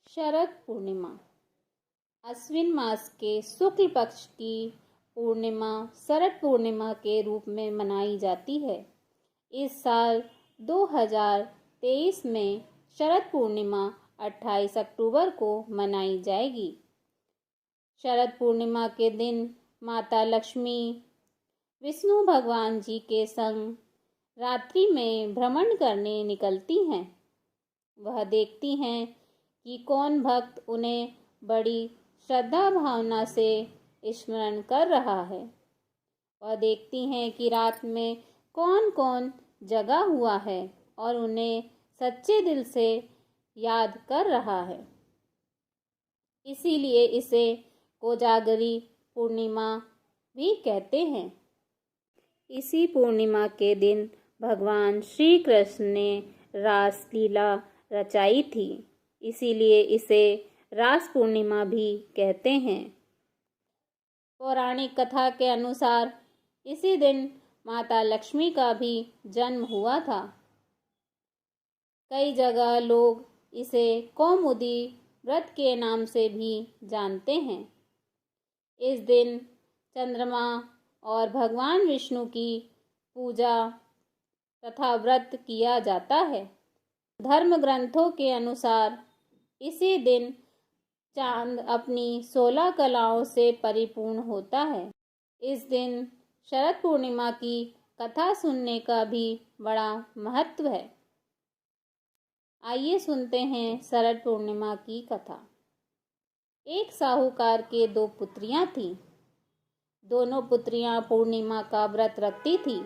शरद पूर्णिमा अश्विन मास के शुक्ल पक्ष की पूर्णिमा शरद पूर्णिमा के रूप में मनाई जाती है। इस साल 2023 में शरद पूर्णिमा 28 अक्टूबर को मनाई जाएगी। शरद पूर्णिमा के दिन माता लक्ष्मी विष्णु भगवान जी के संग रात्रि में भ्रमण करने निकलती हैं। वह देखती हैं कि कौन भक्त उन्हें बड़ी श्रद्धा भावना से स्मरण कर रहा है। वह देखती हैं कि रात में कौन कौन जगा हुआ है और उन्हें सच्चे दिल से याद कर रहा है। इसीलिए इसे कोजागरी पूर्णिमा भी कहते हैं। इसी पूर्णिमा के दिन भगवान श्री कृष्ण ने रास लीला रचाई थी, इसीलिए इसे रास पूर्णिमा भी कहते हैं। पौराणिक कथा के अनुसार इसी दिन माता लक्ष्मी का भी जन्म हुआ था। कई जगह लोग इसे कौमुदी व्रत के नाम से भी जानते हैं। इस दिन चंद्रमा और भगवान विष्णु की पूजा तथा व्रत किया जाता है। धर्म ग्रंथों के अनुसार इसी दिन चांद अपनी 16 कलाओं से परिपूर्ण होता है। इस दिन शरद पूर्णिमा की कथा सुनने का भी बड़ा महत्व है। आइए सुनते हैं शरद पूर्णिमा की कथा। एक साहूकार के 2 पुत्रियां थीं। दोनों पुत्रियां पूर्णिमा का व्रत रखती थीं।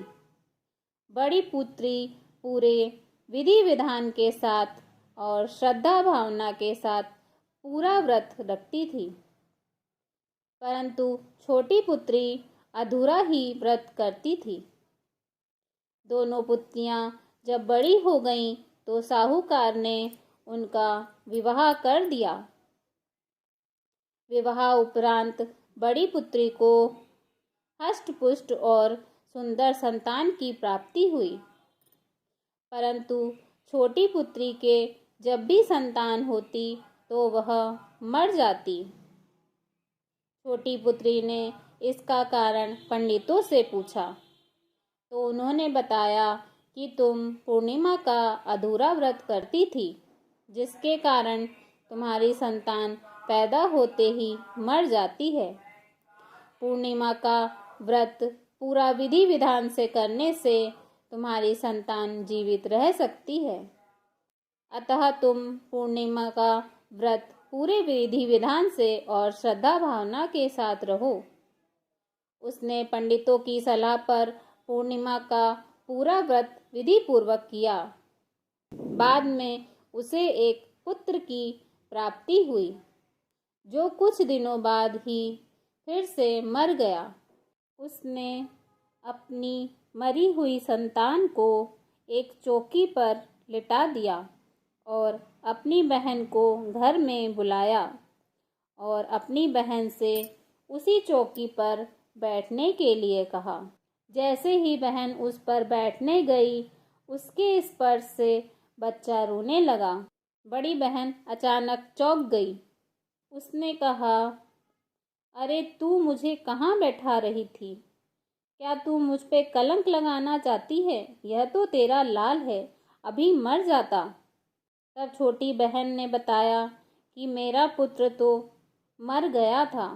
बड़ी पुत्री पूरे विधि विधान के साथ और श्रद्धा भावना के साथ पूरा व्रत रखती थी, परंतु छोटी पुत्री अधूरा ही व्रत करती थी। दोनों पुत्रियां जब बड़ी हो गईं तो साहूकार ने उनका विवाह कर दिया। विवाह उपरांत बड़ी पुत्री को हष्ट-पुष्ट और सुंदर संतान की प्राप्ति हुई, परंतु छोटी पुत्री के जब भी संतान होती तो वह मर जाती। छोटी पुत्री ने इसका कारण पंडितों से पूछा तो उन्होंने बताया कि तुम पूर्णिमा का अधूरा व्रत करती थी, जिसके कारण तुम्हारी संतान पैदा होते ही मर जाती है। पूर्णिमा का व्रत पूरा विधि विधान से करने से तुम्हारी संतान जीवित रह सकती है। अतः तुम पूर्णिमा का व्रत पूरे विधि विधान से और श्रद्धा भावना के साथ रहो। उसने पंडितों की सलाह पर पूर्णिमा का पूरा व्रत विधि पूर्वक किया। बाद में उसे एक पुत्र की प्राप्ति हुई, जो कुछ दिनों बाद ही फिर से मर गया। उसने अपनी मरी हुई संतान को एक चौकी पर लिटा दिया और अपनी बहन को घर में बुलाया और अपनी बहन से उसी चौकी पर बैठने के लिए कहा। जैसे ही बहन उस पर बैठने गई, उसके स्पर्श से बच्चा रोने लगा। बड़ी बहन अचानक चौंक गई। उसने कहा, अरे तू मुझे कहाँ बैठा रही थी? क्या तू मुझ पे कलंक लगाना चाहती है? यह तो तेरा लाल है, अभी मर जाता। तब छोटी बहन ने बताया कि मेरा पुत्र तो मर गया था,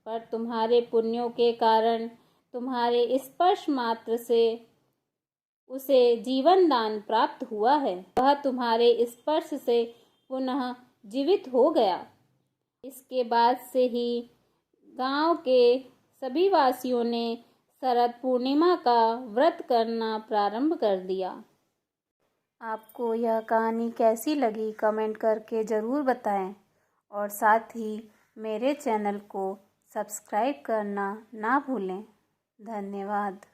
पर तुम्हारे पुण्यों के कारण तुम्हारे स्पर्श मात्र से उसे जीवन दान प्राप्त हुआ है। वह तुम्हारे स्पर्श से पुनः जीवित हो गया। इसके बाद से ही गांव के सभी वासियों ने शरद पूर्णिमा का व्रत करना प्रारंभ कर दिया। आपको यह कहानी कैसी लगी कमेंट करके ज़रूर बताएं और साथ ही मेरे चैनल को सब्सक्राइब करना ना भूलें। धन्यवाद।